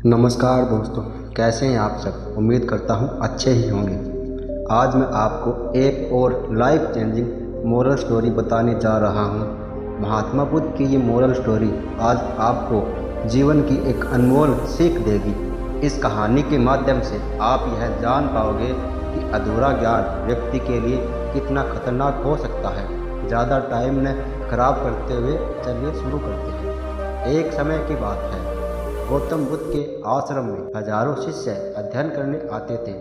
नमस्कार दोस्तों, कैसे हैं आप सब। उम्मीद करता हूं अच्छे ही होंगे। आज मैं आपको एक और लाइफ चेंजिंग मोरल स्टोरी बताने जा रहा हूं। महात्मा बुद्ध की ये मोरल स्टोरी आज आपको जीवन की एक अनमोल सीख देगी। इस कहानी के माध्यम से आप यह जान पाओगे कि अधूरा ज्ञान व्यक्ति के लिए कितना खतरनाक हो सकता है। ज़्यादा टाइम न खराब करते हुए चलिए शुरू करते हैं। एक समय की बात है, गौतम बुद्ध के आश्रम में हजारों शिष्य अध्ययन करने आते थे।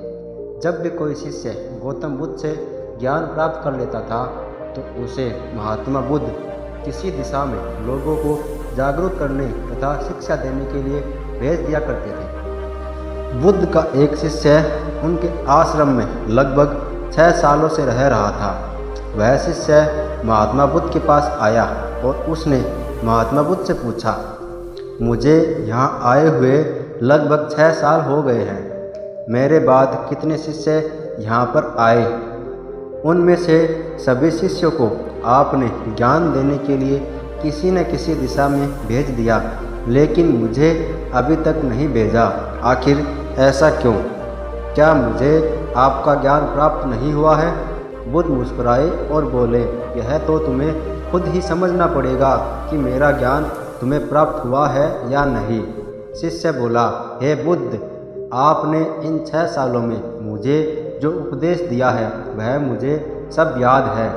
जब भी कोई शिष्य गौतम बुद्ध से ज्ञान प्राप्त कर लेता था तो उसे महात्मा बुद्ध किसी दिशा में लोगों को जागरूक करने तथा शिक्षा देने के लिए भेज दिया करते थे। बुद्ध का एक शिष्य उनके आश्रम में लगभग 6 सालों से रह रहा था। वह शिष्य महात्मा बुद्ध के पास आया और उसने महात्मा बुद्ध से पूछा, मुझे यहाँ आए हुए लगभग 6 साल हो गए हैं। मेरे बाद कितने शिष्य यहाँ पर आए? उनमें से सभी शिष्यों को आपने ज्ञान देने के लिए किसी न किसी दिशा में भेज दिया, लेकिन मुझे अभी तक नहीं भेजा। आखिर ऐसा क्यों? क्या मुझे आपका ज्ञान प्राप्त नहीं हुआ है? बुद्ध मुस्कुराए और बोले, यह तो तुम्हें खुद ही समझना पड़ेगा कि मेरा ज्ञान तुम्हें प्राप्त हुआ है या नहीं। शिष्य बोला, हे बुद्ध, आपने इन 6 सालों में मुझे जो उपदेश दिया है वह मुझे सब याद है।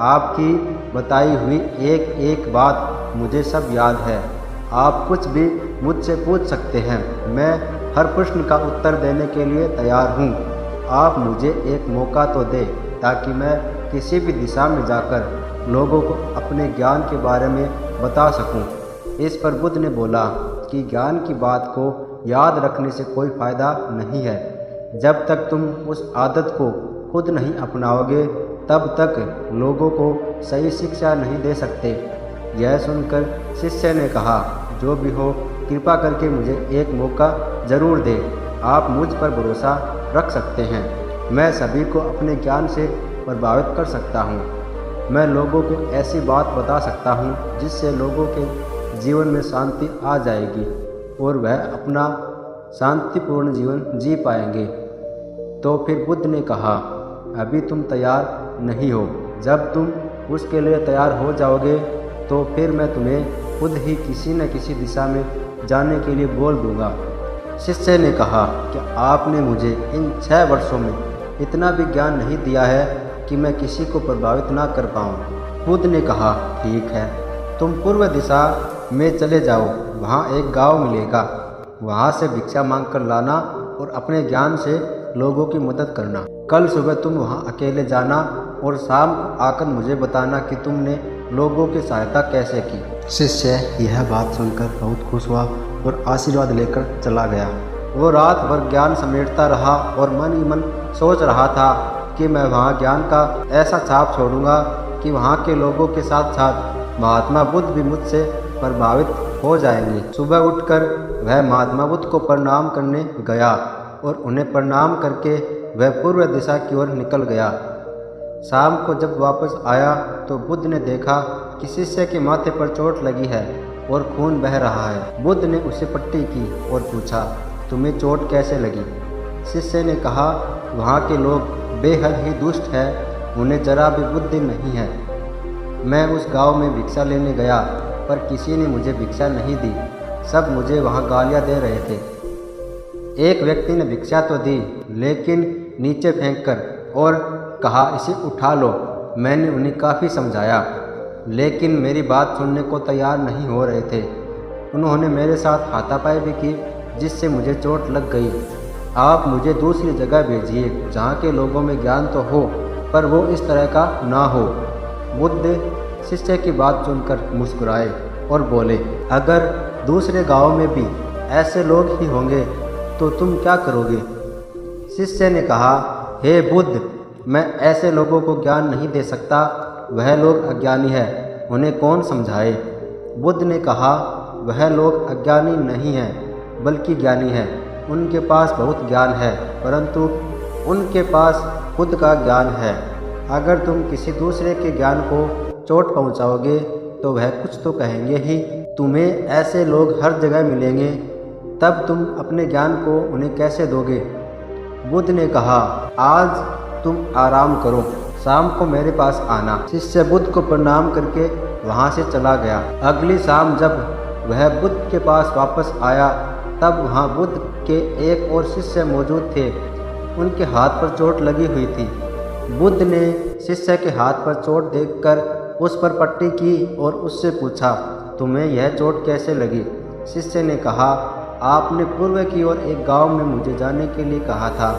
आपकी बताई हुई एक एक बात मुझे सब याद है। आप कुछ भी मुझसे पूछ सकते हैं, मैं हर प्रश्न का उत्तर देने के लिए तैयार हूँ। आप मुझे एक मौका तो दें ताकि मैं किसी भी दिशा में जाकर लोगों को अपने ज्ञान के बारे में बता सकूं। इस पर बुद्ध ने बोला कि ज्ञान की बात को याद रखने से कोई फ़ायदा नहीं है। जब तक तुम उस आदत को खुद नहीं अपनाओगे तब तक लोगों को सही शिक्षा नहीं दे सकते। यह सुनकर शिष्य ने कहा, जो भी हो, कृपा करके मुझे एक मौका ज़रूर दे। आप मुझ पर भरोसा रख सकते हैं। मैं सभी को अपने ज्ञान से प्रभावित कर सकता हूँ। मैं लोगों को ऐसी बात बता सकता हूँ जिससे लोगों के जीवन में शांति आ जाएगी और वह अपना शांतिपूर्ण जीवन जी पाएंगे। तो फिर बुद्ध ने कहा, अभी तुम तैयार नहीं हो। जब तुम उसके लिए तैयार हो जाओगे तो फिर मैं तुम्हें खुद ही किसी न किसी दिशा में जाने के लिए बोल दूंगा। शिष्य ने कहा, क्या आपने मुझे इन 6 वर्षों में इतना भी ज्ञान नहीं दिया है कि मैं किसी को प्रभावित ना कर पाऊँ? बुद्ध ने कहा, ठीक है, तुम पूर्व दिशा में चले जाओ। वहाँ एक गांव मिलेगा। वहाँ से भिक्षा मांग कर लाना और अपने ज्ञान से लोगों की मदद करना। कल सुबह तुम वहाँ अकेले जाना और शाम को आकर मुझे बताना कि तुमने लोगों की सहायता कैसे की। शिष्य यह बात सुनकर बहुत खुश हुआ और आशीर्वाद लेकर चला गया। वो रात भर ज्ञान समेटता रहा और मन ही मन सोच रहा था कि मैं वहाँ ज्ञान का ऐसा छाप छोड़ूंगा कि वहाँ के लोगों के साथ साथ महात्मा बुद्ध भी मुझसे प्रभावित हो जाएंगे। सुबह उठकर वह महात्मा बुद्ध को प्रणाम करने गया और उन्हें प्रणाम करके वह पूर्व दिशा की ओर निकल गया। शाम को जब वापस आया तो बुद्ध ने देखा कि शिष्य के माथे पर चोट लगी है और खून बह रहा है। बुद्ध ने उसे पट्टी की और पूछा, तुम्हें चोट कैसे लगी? शिष्य ने कहा, वहाँ के लोग बेहद ही दुष्ट हैं, उन्हें जरा भी बुद्धि नहीं है। मैं उस गांव में भिक्षा लेने गया पर किसी ने मुझे भिक्षा नहीं दी। सब मुझे वहाँ गालियाँ दे रहे थे। एक व्यक्ति ने भिक्षा तो दी लेकिन नीचे फेंककर और कहा, इसे उठा लो। मैंने उन्हें काफ़ी समझाया लेकिन मेरी बात सुनने को तैयार नहीं हो रहे थे। उन्होंने मेरे साथ हाथापाई भी की जिससे मुझे चोट लग गई। आप मुझे दूसरी जगह भेजिए जहाँ के लोगों में ज्ञान तो हो पर वो इस तरह का ना हो। बुद्ध शिष्य की बात सुनकर मुस्कुराए और बोले, अगर दूसरे गांव में भी ऐसे लोग ही होंगे तो तुम क्या करोगे? शिष्य ने कहा, हे बुद्ध, मैं ऐसे लोगों को ज्ञान नहीं दे सकता। वह लोग अज्ञानी हैं, उन्हें कौन समझाए? बुद्ध ने कहा, वह लोग अज्ञानी नहीं हैं बल्कि ज्ञानी हैं। उनके पास बहुत ज्ञान है परंतु उनके पास खुद का ज्ञान है। अगर तुम किसी दूसरे के ज्ञान को चोट पहुंचाओगे तो वह कुछ तो कहेंगे ही। तुम्हें ऐसे लोग हर जगह मिलेंगे तब तुम अपने ज्ञान को उन्हें कैसे दोगे? बुद्ध ने कहा, आज तुम आराम करो, शाम को मेरे पास आना। शिष्य बुद्ध को प्रणाम करके वहाँ से चला गया। अगली शाम जब वह बुद्ध के पास वापस आया तब वहाँ बुद्ध के एक और शिष्य मौजूद थे। उनके हाथ पर चोट लगी हुई थी। बुद्ध ने शिष्य के हाथ पर चोट देखकर उस पर पट्टी की और उससे पूछा, तुम्हें यह चोट कैसे लगी? शिष्य ने कहा, आपने पूर्व की ओर एक गांव में मुझे जाने के लिए कहा था,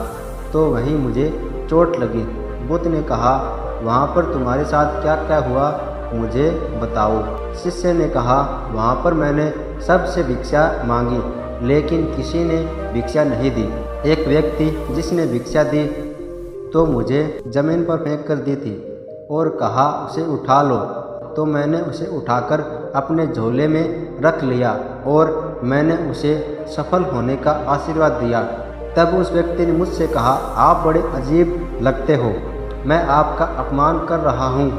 तो वहीं मुझे चोट लगी। बुद्ध ने कहा, वहाँ पर तुम्हारे साथ क्या क्या हुआ, मुझे बताओ। शिष्य ने कहा, वहाँ पर मैंने सबसे भिक्षा मांगी, लेकिन किसी ने भिक्षा नहीं दी। एक व्यक्ति जिसने भिक्षा दी तो मुझे ज़मीन पर फेंक कर दी थी और कहा, उसे उठा लो। तो मैंने उसे उठाकर अपने झोले में रख लिया और मैंने उसे सफल होने का आशीर्वाद दिया। तब उस व्यक्ति ने मुझसे कहा, आप बड़े अजीब लगते हो, मैं आपका अपमान कर रहा हूँ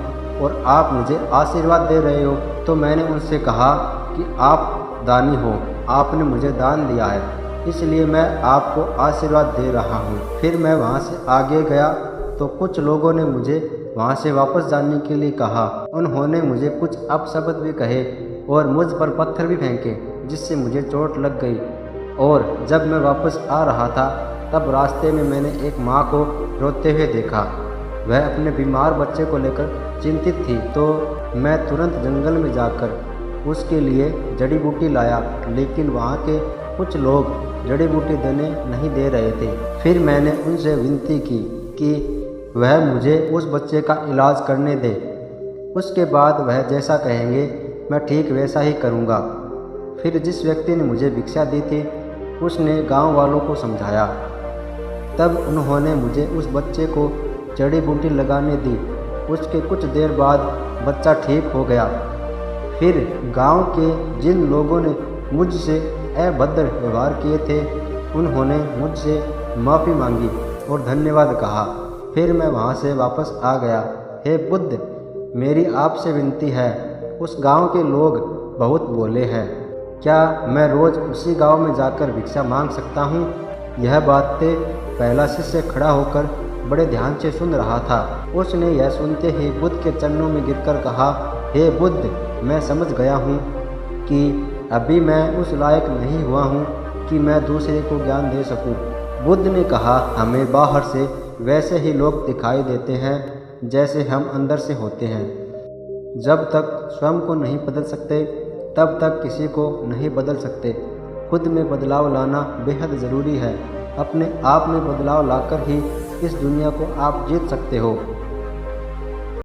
और आप मुझे आशीर्वाद दे रहे हो। तो मैंने उनसे कहा कि आप दानी हो, आपने मुझे दान दिया है, इसलिए मैं आपको आशीर्वाद दे रहा हूँ। फिर मैं वहाँ से आगे गया तो कुछ लोगों ने मुझे वहाँ से वापस जाने के लिए कहा। उन्होंने मुझे कुछ अपशब्द भी कहे और मुझ पर पत्थर भी फेंके, जिससे मुझे चोट लग गई। और जब मैं वापस आ रहा था तब रास्ते में मैंने एक माँ को रोते हुए देखा। वह अपने बीमार बच्चे को लेकर चिंतित थी। तो मैं तुरंत जंगल में जाकर उसके लिए जड़ी बूटी लाया, लेकिन वहाँ के कुछ लोग जड़ी बूटी देने नहीं दे रहे थे। फिर मैंने उनसे विनती की कि वह मुझे उस बच्चे का इलाज करने दे। उसके बाद वह जैसा कहेंगे मैं ठीक वैसा ही करूँगा। फिर जिस व्यक्ति ने मुझे भिक्षा दी थी उसने गांव वालों को समझाया। तब उन्होंने मुझे उस बच्चे को जड़ी बूटी लगाने दी। उसके कुछ देर बाद बच्चा ठीक हो गया। फिर गांव के जिन लोगों ने मुझसे अभद्र व्यवहार किए थे उन्होंने मुझसे माफ़ी मांगी और धन्यवाद कहा। फिर मैं वहाँ से वापस आ गया। हे बुद्ध, मेरी आपसे विनती है, उस गांव के लोग बहुत भोले हैं, क्या मैं रोज़ उसी गांव में जाकर भिक्षा मांग सकता हूँ? यह बातें पहला शिष्य खड़ा होकर बड़े ध्यान से सुन रहा था। उसने यह सुनते ही बुद्ध के चरणों में गिरकर कहा, हे बुद्ध, मैं समझ गया हूँ कि अभी मैं उस लायक नहीं हुआ हूँ कि मैं दूसरे को ज्ञान दे सकूँ। बुद्ध ने कहा, हमें बाहर से वैसे ही लोग दिखाई देते हैं जैसे हम अंदर से होते हैं। जब तक स्वयं को नहीं बदल सकते तब तक किसी को नहीं बदल सकते। खुद में बदलाव लाना बेहद ज़रूरी है। अपने आप में बदलाव लाकर ही इस दुनिया को आप जीत सकते हो।